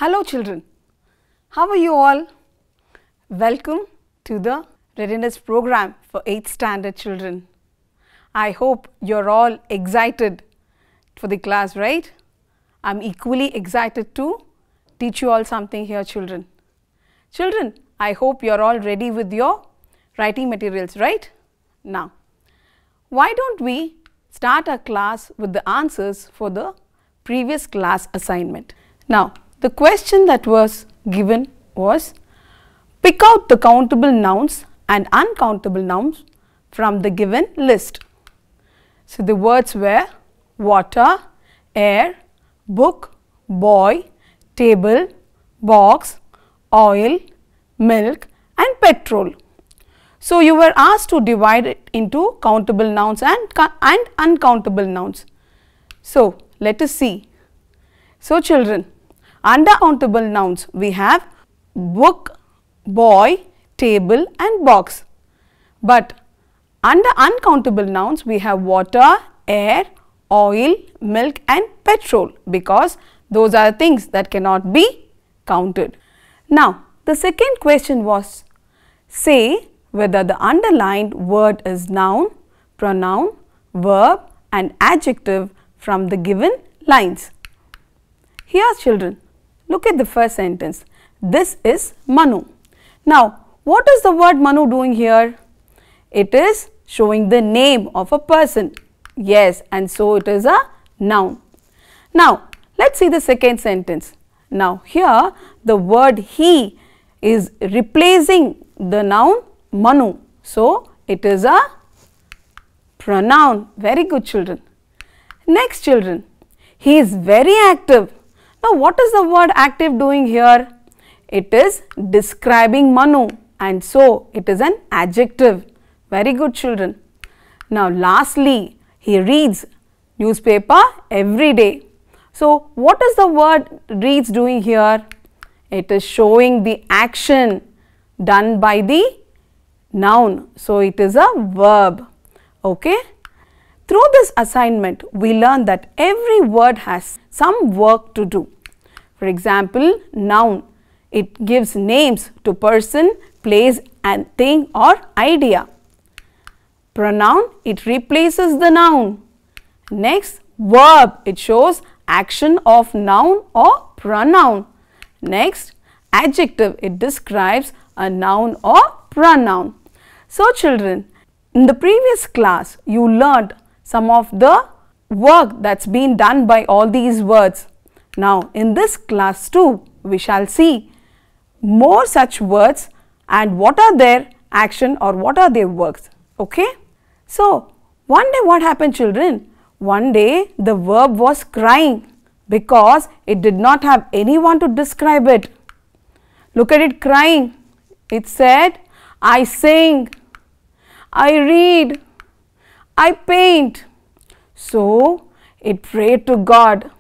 Hello children, how are you all? Welcome to the readiness program for 8th standard children. I hope you are all excited for the class, right? I am equally excited to teach you all something here children. Children, I hope you are all ready with your writing materials, right? Now, why don't we start our class with the answers for the previous class assignment. Now, the question that was given was, pick out the countable nouns and uncountable nouns from the given list. So, the words were water, air, book, boy, table, box, oil, milk and petrol. So, you were asked to divide it into countable nouns and uncountable nouns. So, let us see. So, children, under countable nouns we have book, boy, table and box. But under uncountable nouns we have water, air, oil, milk and petrol, because those are things that cannot be counted. Now, the second question was, say whether the underlined word is noun, pronoun, verb and adjective from the given lines. Here children, look at the first sentence. This is Manu. Now, what is the word Manu doing here? It is showing the name of a person. Yes, and so it is a noun. Now, let us see the second sentence. Now, here the word he is replacing the noun Manu. So, it is a pronoun. Very good children. Next children, he is very active. Now, what is the word active doing here? It is describing Manu and so it is an adjective. Very good children. Now, lastly, he reads newspaper every day. So, what is the word reads doing here? It is showing the action done by the noun. So, it is a verb. Okay. Through this assignment, we learn that every word has some work to do. For example, noun, it gives names to person, place and thing or idea. Pronoun, it replaces the noun. Next, verb, it shows action of noun or pronoun. Next, adjective, it describes a noun or pronoun. So, children, in the previous class, you learned some of the work that's been done by all these words. Now, in this class too, we shall see more such words and what are their action or what are their works. Okay? So, one day what happened children? One day the verb was crying because it did not have anyone to describe it. Look at it crying. It said, I sing, I read, I paint. So, it prayed to God.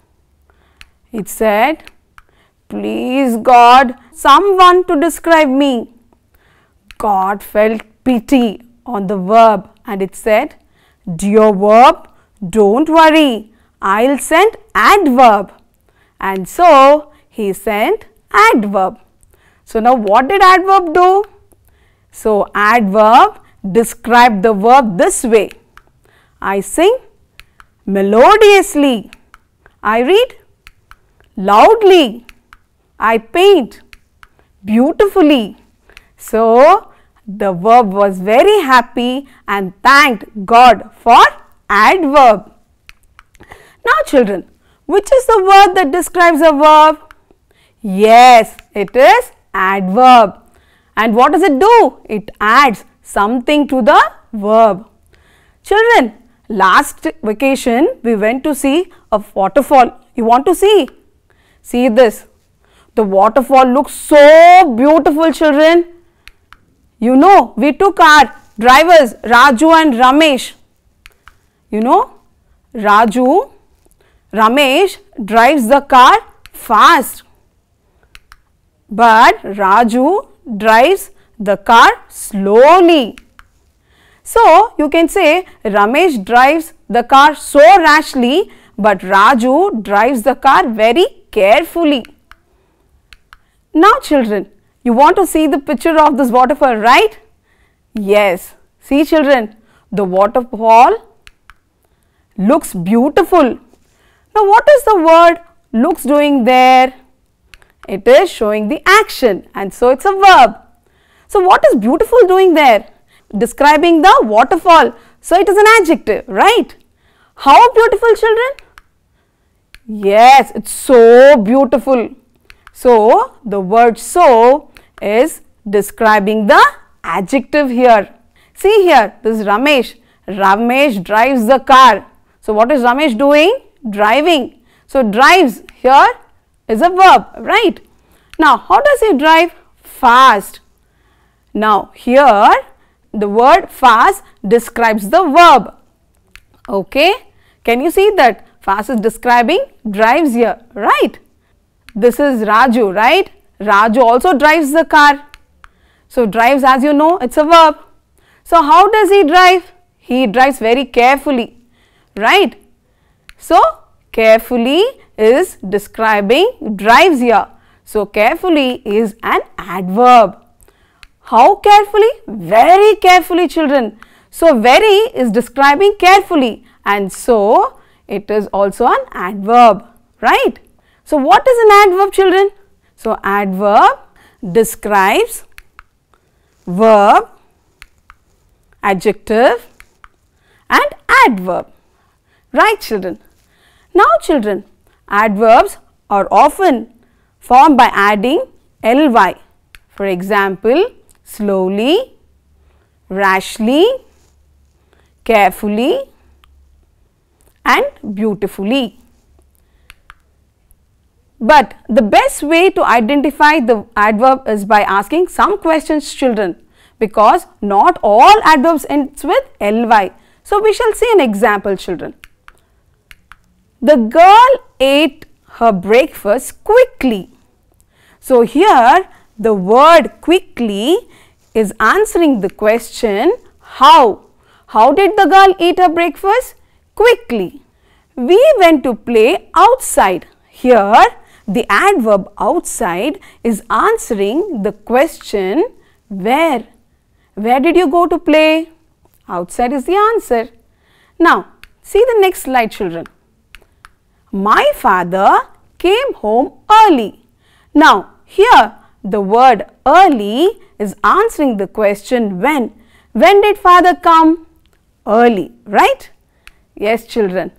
It said, please God, someone to describe me. God felt pity on the verb and it said, dear verb, don't worry, I'll send adverb. And so, he sent adverb. So, now what did adverb do? So, adverb described the verb this way. I sing melodiously, I read loudly, I paint beautifully. So, the verb was very happy and thanked God for adverb. Now children, which is the word that describes a verb? Yes, it is adverb. And what does it do? It adds something to the verb. Children, last vacation we went to see a waterfall. You want to see? See this. The waterfall looks so beautiful children. You know, we took our drivers Raju and Ramesh. You know, Ramesh drives the car fast, but Raju drives the car slowly. So, you can say Ramesh drives the car so rashly, but Raju drives the car very carefully. Now children, you want to see the picture of this waterfall, right? Yes. See children, the waterfall looks beautiful. Now what is the word looks doing there? It is showing the action, and so it's a verb. So what is beautiful doing there? Describing the waterfall. So it is an adjective, right? How beautiful children? Yes, it's so beautiful. So the word so is describing the adjective here. See here, this is Ramesh. Ramesh drives the car. So what is Ramesh doing? Driving. So drives here is a verb, right? Now how does he drive? Fast. Now here the word fast describes the verb. Okay, can you see that? Fast is describing drives here, right? This is Raju, right? Raju also drives the car. So drives, as you know, it's a verb. So how does he drive? He drives very carefully, right? So carefully is describing drives here. So carefully is an adverb. How carefully? Very carefully children. So very is describing carefully, and so it is also an adverb, right? So what is an adverb children? So adverb describes verb, adjective and adverb, right children? Now children, adverbs are often formed by adding ly. For example, slowly, rashly, carefully and beautifully. But the best way to identify the adverb is by asking some questions children, because not all adverbs ends with ly. So we shall see an example children. The girl ate her breakfast quickly. So here the word quickly is answering the question how. How did the girl eat her breakfast? Quickly. We went to play outside. Here the adverb outside is answering the question where. Where did you go to play? Outside is the answer. Now see the next slide children. My father came home early. Now here the word early is answering the question when. When did father come? Early, right? Yes children.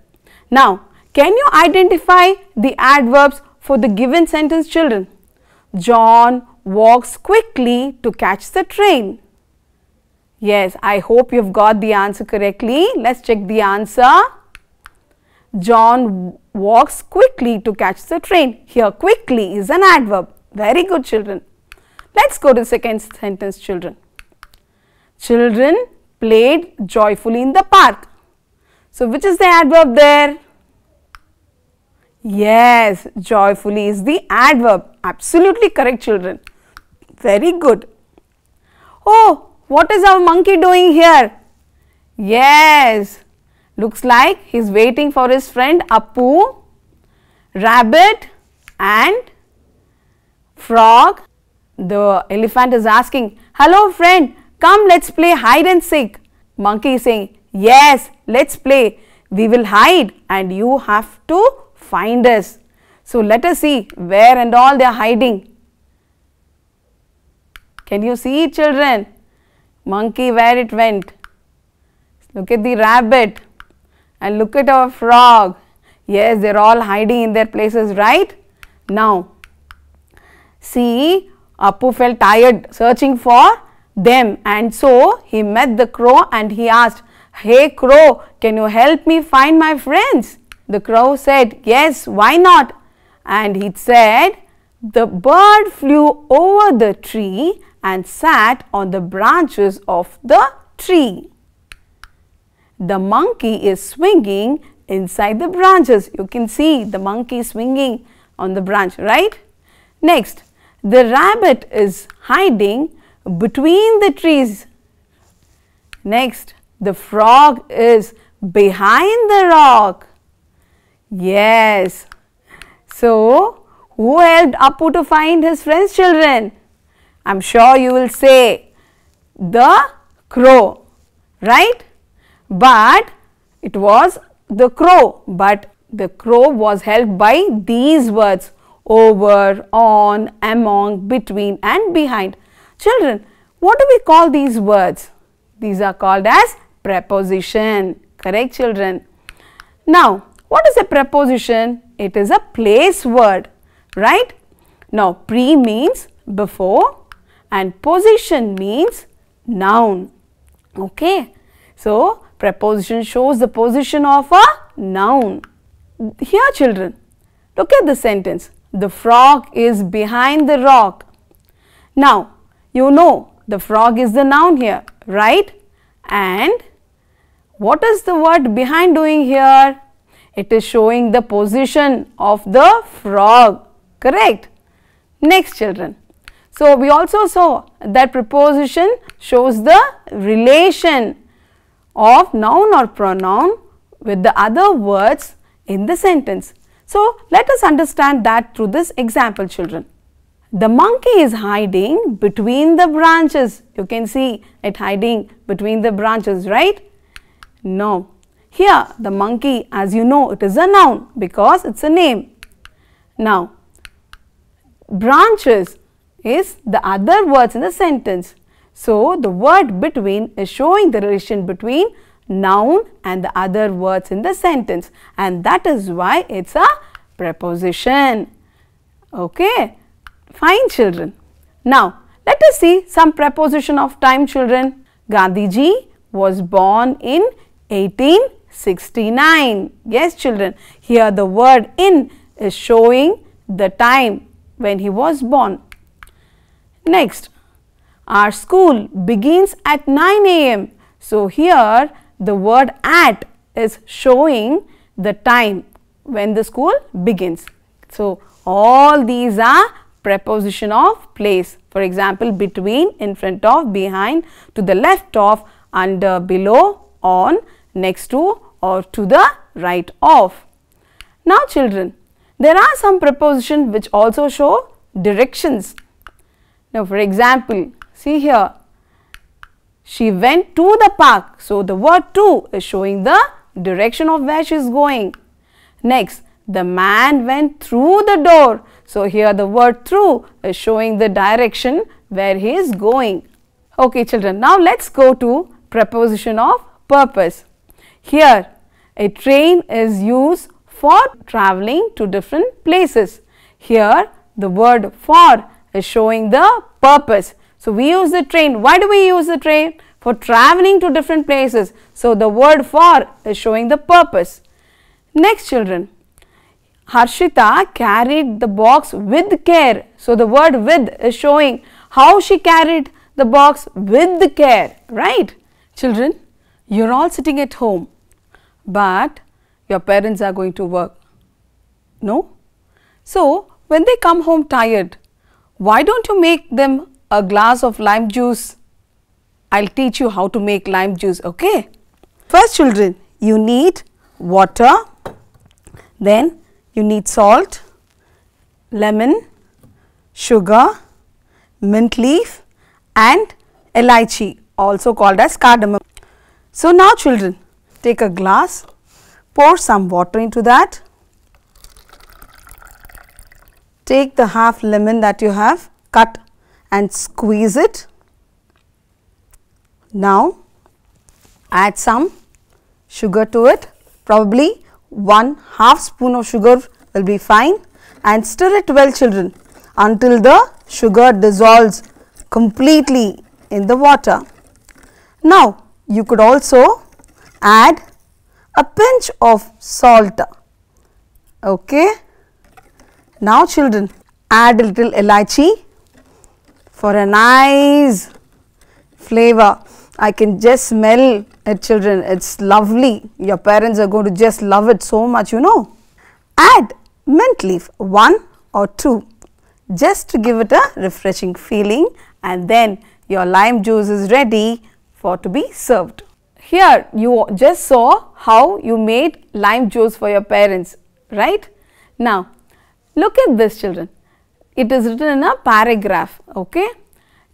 Now can you identify the adverbs for the given sentence children? John walks quickly to catch the train. Yes, I hope you've got the answer correctly. Let's check the answer. John walks quickly to catch the train. Here quickly is an adverb. Very good children. Let's go to the second sentence children. Children played joyfully in the park. So which is the adverb there? Yes, joyfully is the adverb. Absolutely correct children. Very good. Oh, what is our monkey doing here? Yes, looks like he is waiting for his friend Appu, rabbit and frog. The elephant is asking, hello friend, come let's play hide and seek. Monkey is saying, yes, let's play. We will hide and you have to find us. So let us see where and all they are hiding. Can you see children? Monkey, where it went? Look at the rabbit and look at our frog. Yes, they are all hiding in their places, right? Now see, Appu felt tired searching for them, and so he met the crow and he asked, hey crow, can you help me find my friends? The crow said, yes, why not? And he said, the bird flew over the tree and sat on the branches of the tree. The monkey is swinging inside the branches. You can see the monkey swinging on the branch, right? Next, the rabbit is hiding between the trees. Next, the frog is behind the rock. Yes. So, Who helped Appu to find his friend's children? I am sure you will say the crow, right? But it was the crow, but the crow was helped by these words: over, on, among, between and behind. Children, what do we call these words? These are called as preposition. Correct, children? Now, what is a preposition? It is a place word, right? Now, pre means before and position means noun. Okay. So, preposition shows the position of a noun. Here, children, look at the sentence. The frog is behind the rock. Now, you know the frog is the noun here, right? And what is the word behind doing here? It is showing the position of the frog, correct? Next, children. So, we also saw that preposition shows the relation of noun or pronoun with the other words in the sentence. So, let us understand that through this example, children. The monkey is hiding between the branches. You can see it hiding between the branches, right? No. Here, the monkey, as you know, it is a noun because it is a name. Now, branches is the other words in the sentence. So, the word between is showing the relation between noun and the other words in the sentence, and that is why it is a preposition. Okay, fine, children. Now, let us see some preposition of time, children. Gandhiji was born in 1869. Yes, children, here the word in is showing the time when he was born. Next, our school begins at 9 a.m. So, here the word at is showing the time when the school begins. So, all these are preposition of place. For example, between, in front of, behind, to the left of, under, below, on, next to or to the right of. Now, children, there are some prepositions which also show directions. Now, for example, see here, she went to the park. So, the word to is showing the direction of where she is going. Next, the man went through the door. So, here the word through is showing the direction where he is going. Okay, children, now let us go to preposition of purpose. Here, a train is used for traveling to different places. Here, the word for is showing the purpose. So, we use the train. Why do we use the train? For traveling to different places. So, the word for is showing the purpose. Next, children, Harshita carried the box with care. So, the word with is showing how she carried the box with care, right? Children, you are all sitting at home, but your parents are going to work. No? So, when they come home tired, why don't you make them a glass of lime juice? I will teach you how to make lime juice, okay? First, children, you need water, then you need salt, lemon, sugar, mint leaf and elaichi, also called as cardamom. So, now children, take a glass, pour some water into that, take the half lemon that you have cut and squeeze it. Now, add some sugar to it, probably 1/2 spoon of sugar will be fine, and stir it well, children, until the sugar dissolves completely in the water. Now, you could also add a pinch of salt. Okay. Now, children, add a little elaichi for a nice flavor. I can just smell it, children. It's lovely. Your parents are going to just love it so much, you know. Add mint leaf, 1 or 2, just to give it a refreshing feeling, and then your lime juice is ready for to be served. Here you just saw how you made lime juice for your parents, right? Now, Look at this, children. It is written in a paragraph. Okay.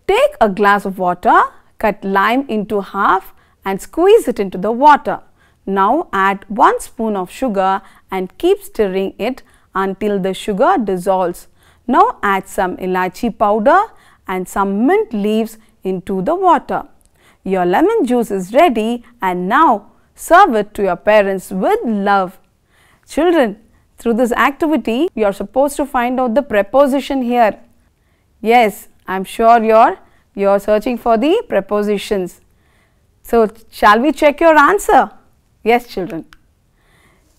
Take a glass of water, cut lime into half and squeeze it into the water. Now add 1 spoon of sugar and keep stirring it until the sugar dissolves. Now add some elaichi powder and some mint leaves into the water. Your lemon juice is ready and now serve it to your parents with love. Children, through this activity, you are supposed to find out the preposition here. Yes, I am sure you are searching for the prepositions. So, shall we check your answer? Yes, children.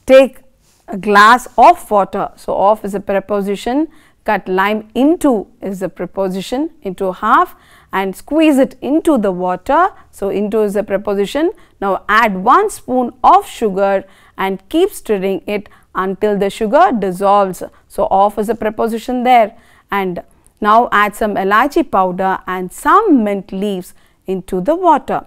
Take a glass of water. So, of is a preposition. Cut lime into is the preposition, into half, and squeeze it into the water. So, into is a preposition. Now, add 1 spoon of sugar and keep stirring it until the sugar dissolves. So, of is a preposition there, and now add some elaichi powder and some mint leaves into the water.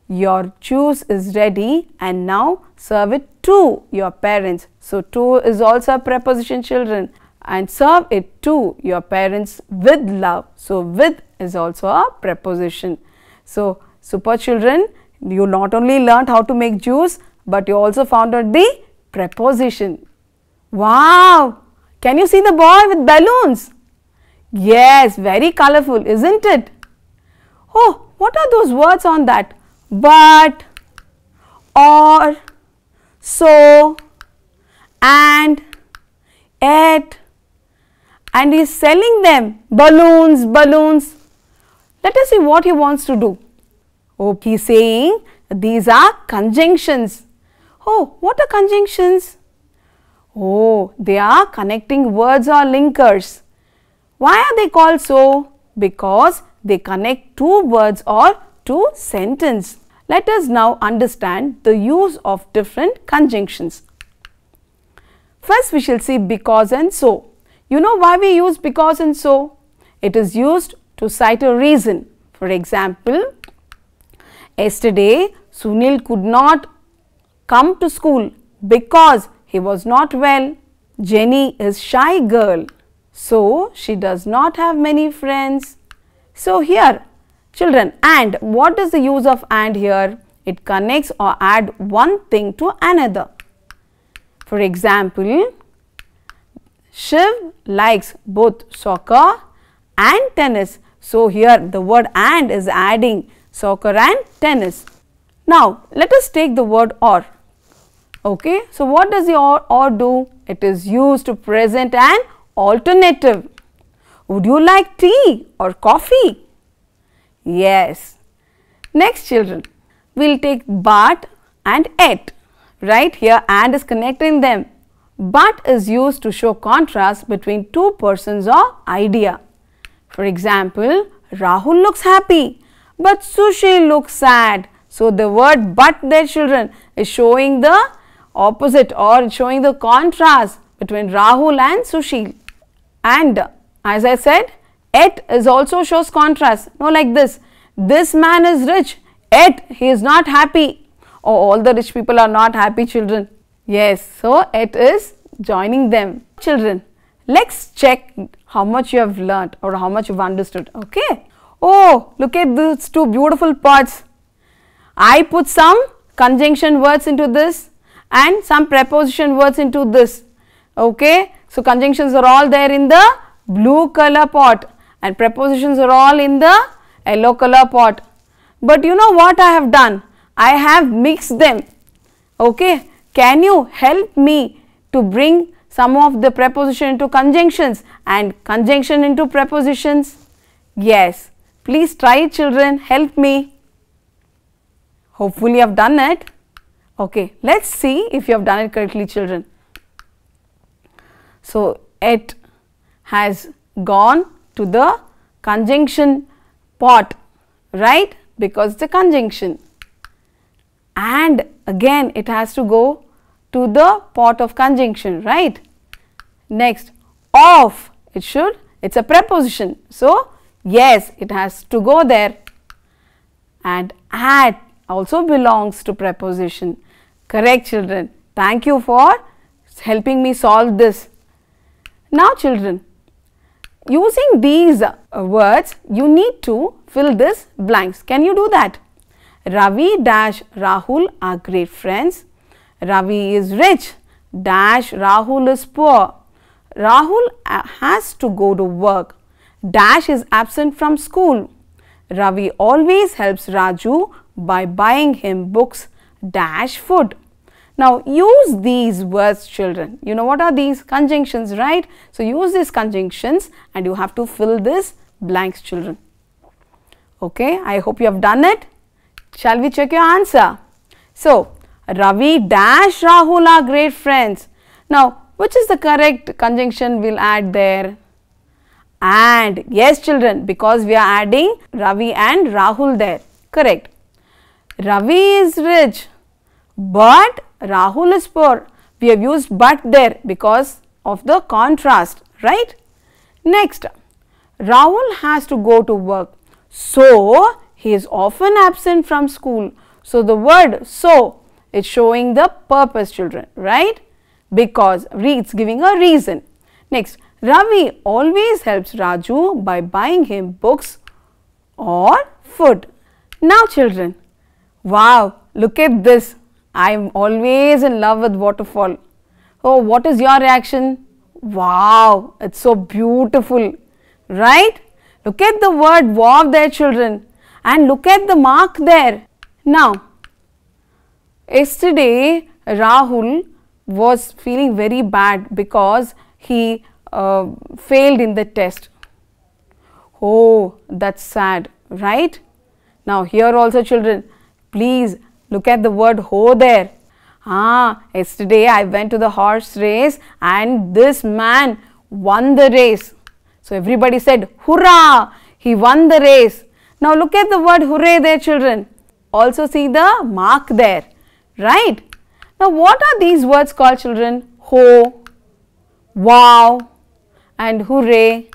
Your juice is ready and now serve it to your parents. So, to is also a preposition, children, and serve it to your parents with love. So, with is also a preposition. So, super children, you not only learnt how to make juice, but you also found out the preposition. Wow! Can you see the boy with balloons? Yes, very colorful, isn't it? Oh, what are those words on that? But, or, so, and, yet, and he is selling them. Balloons, balloons. Let us see what he wants to do. Oh, he is saying these are conjunctions. Oh, what are conjunctions? Oh, they are connecting words or linkers. Why are they called so? Because they connect 2 words or 2 sentences. Let us now understand the use of different conjunctions. First, we shall see because and so. You know why we use because and so? It is used to cite a reason. For example, yesterday Sunil could not come to school because he was not well. Jenny is shy girl, so she does not have many friends. So here, children, and what is the use of and here? It connects or add one thing to another. For example, Shiv likes both soccer and tennis. So here the word and is adding soccer and tennis. Now let us take the word or. Okay, so what does the or do? It is used to present an alternative. Would you like tea or coffee? Yes. Next, children, we will take but and yet. Right here and is connecting them. But is used to show contrast between 2 persons or idea. For example, Rahul looks happy, but Sushil looks sad. So the word but there, children, is showing the opposite or showing the contrast between Rahul and Sushil. And as I said, yet is also shows contrast. No, like this. This man is rich, yet he is not happy. Oh, all the rich people are not happy, children. Yes, so it is joining them. Children, let's check how much you have learnt or how much you have understood. Okay. Oh, look at these 2 beautiful pots. I put some conjunction words into this and some preposition words into this. Okay. So, conjunctions are all there in the blue color pot and prepositions are all in the yellow color pot. But you know what I have done? I have mixed them. Okay. Can you help me to bring some of the preposition into conjunctions and conjunction into prepositions? Yes. Please try it, children. Help me. Hopefully you have done it. Okay. Let's see if you have done it correctly, children. So, it has gone to the conjunction pot, right? Because it's a conjunction. And again it has to go to the pot of conjunction, right? Next, of, it's a preposition. So, yes, it has to go there. And at also belongs to preposition. Correct, children. Thank you for helping me solve this. Now children, using these words, you need to fill this blanks. Can you do that? Ravi dash Rahul are great friends. Ravi is rich dash Rahul is poor. Rahul has to go to work dash is absent from school. Ravi always helps Raju by buying him books dash food. Now use these words children. You know what are these? Conjunctions, right? So use these conjunctions and you have to fill this blanks children. Okay, I hope you have done it. Shall we check your answer? So Ravi dash Rahul are great friends. Now which is the correct conjunction we'll add there? And. Yes children, because we are adding Ravi and Rahul there. Correct. Ravi is rich but Rahul is poor. We have used but there because of the contrast, right? Next, Rahul has to go to work, so he is often absent from school. So the word so is showing the purpose children, right? Because it's giving a reason. Next, Ravi always helps Raju by buying him books or food. Now children, wow, look at this. I am always in love with waterfall. Oh, what is your reaction? Wow, it's so beautiful, right? Look at the word wow there children and look at the mark there. Now, yesterday Rahul was feeling very bad because he failed in the test. Oh, that's sad, right? Now, here also children, please look at the word ho there. Yesterday I went to the horse race and this man won the race. So everybody said, hurrah, he won the race. Now look at the word hooray there children. Also see the mark there, right? Now what are these words called children? Ho, wow and hooray.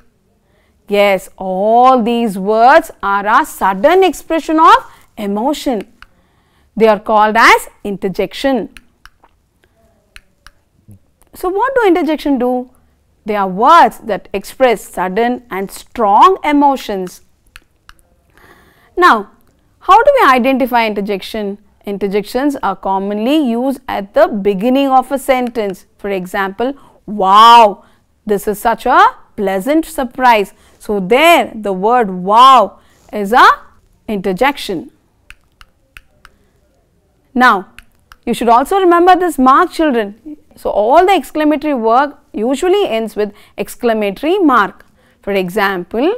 Yes, all these words are a sudden expression of emotion. They are called as interjection. So what do interjection do? They are words that express sudden and strong emotions. Now, how do we identify interjection? Interjections are commonly used at the beginning of a sentence. For example, wow, this is such a pleasant surprise. So there the word wow is a interjection. Now, you should also remember this mark children. So, all the exclamatory work usually ends with exclamatory mark. For example,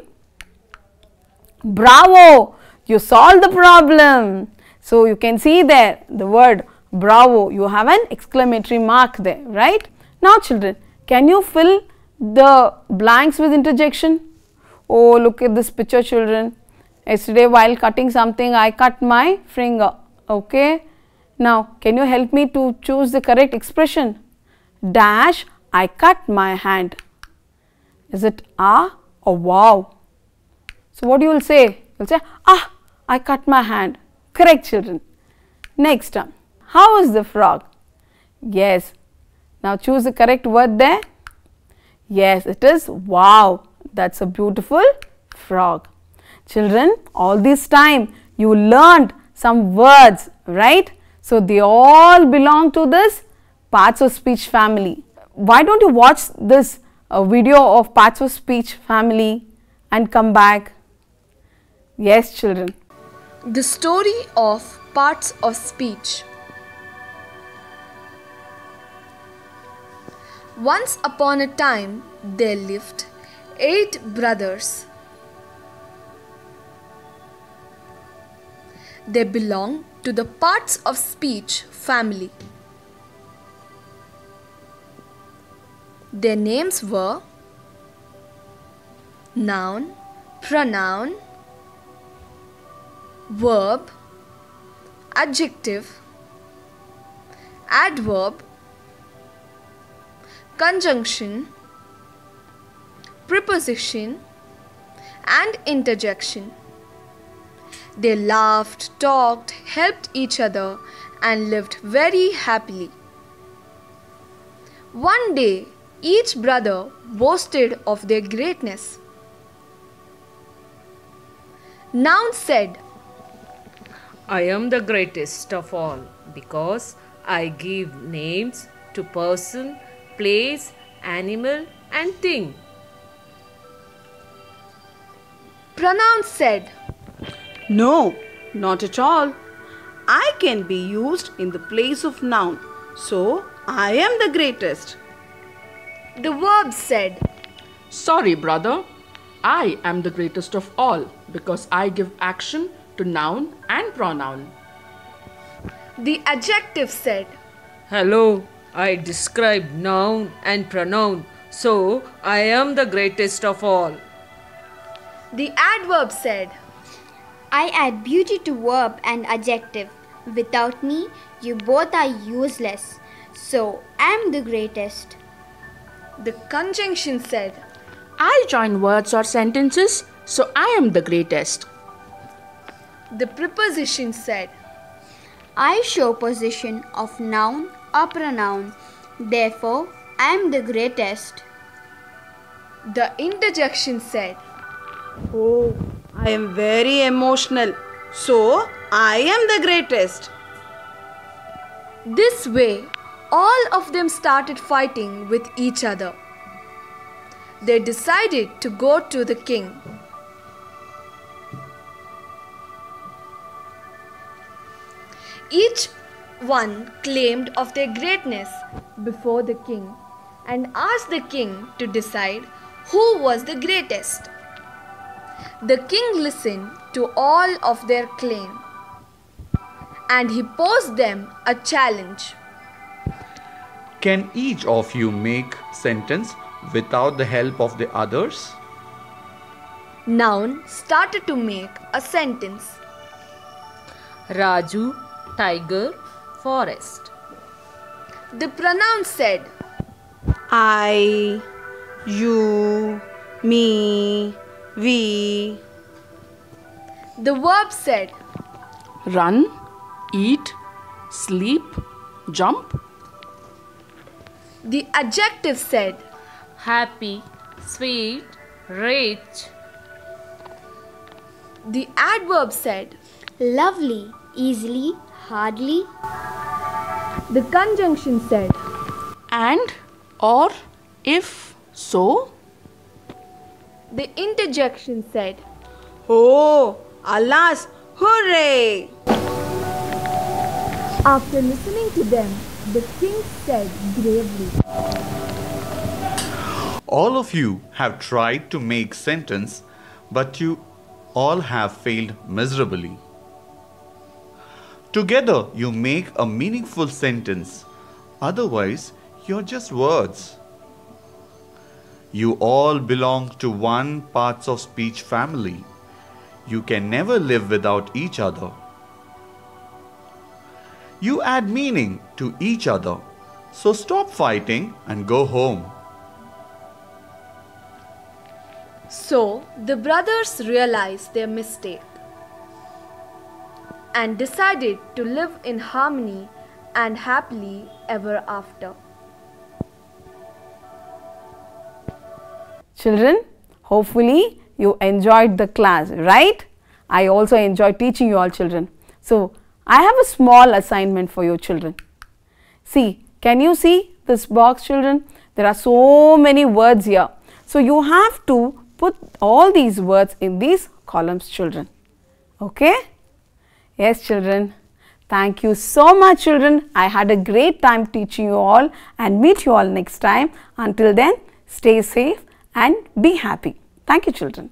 bravo, you solved the problem. So, you can see there the word bravo, you have an exclamatory mark there, right? Now, children, can you fill the blanks with interjection? Oh, look at this picture children. Yesterday while cutting something, I cut my finger, okay? Now, can you help me to choose the correct expression? Dash, I cut my hand. Is it ah or wow? So, what you will say? You will say, ah, I cut my hand. Correct children. Next, how is the frog? Yes. Now, choose the correct word there. Yes, it is wow. That's a beautiful frog. Children, all this time you learned some words, right? So, they all belong to this parts of speech family. Why don't you watch this video of parts of speech family and come back? Yes, children. The story of parts of speech. Once upon a time, there lived 8 brothers. They belonged to the parts of speech family. Their names were noun, pronoun, verb, adjective, adverb, conjunction, preposition, and interjection. They laughed, talked, helped each other, and lived very happily. One day, Each brother boasted of their greatness. Noun said, I am the greatest of all because I give names to person, place, animal and thing. Pronoun said, No, not at all. I can be used in the place of noun. So, I am the greatest. the verb said, Sorry, brother. I am the greatest of all because I give action to noun and pronoun. the adjective said, Hello, I describe noun and pronoun, so I am the greatest of all. the adverb said, I add beauty to verb and adjective. Without me, you both are useless. So, I am the greatest. the conjunction said, I join words or sentences, so I am the greatest. the preposition said, I show position of noun or pronoun. Therefore, I am the greatest. the interjection said, Oh, I am very emotional. So, I am the greatest. This way, all of them started fighting with each other. They decided to go to the king. Each one claimed of their greatness before the king and asked the king to decide who was the greatest. The king listened to all of their claim and he posed them a challenge. Can each of you make sentence without the help of the others? Noun started to make a sentence. Raju, tiger, forest. The pronoun said, I, you, me, we. the verb said, Run, eat, sleep, jump. the adjective said, Happy, sweet, rich. the adverb said, Lovely, easily, hardly. the conjunction said, And, or, if, so. the interjection said, Oh, alas, hooray! After listening to them, the king said gravely, All of you have tried to make sentence, but you all have failed miserably. Together you make a meaningful sentence, otherwise you're just words. You all belong to one parts of speech family. You can never live without each other. You add meaning to each other, so stop fighting and go home. So the brothers realized their mistake and decided to live in harmony and happily ever after. Children, hopefully you enjoyed the class, right? I also enjoyed teaching you all children. So, I have a small assignment for you children. See, can you see this box children? There are so many words here. So, you have to put all these words in these columns children. Okay? Yes children. Thank you so much children. I had a great time teaching you all and meet you all next time. Until then, stay safe and be happy. Thank you children.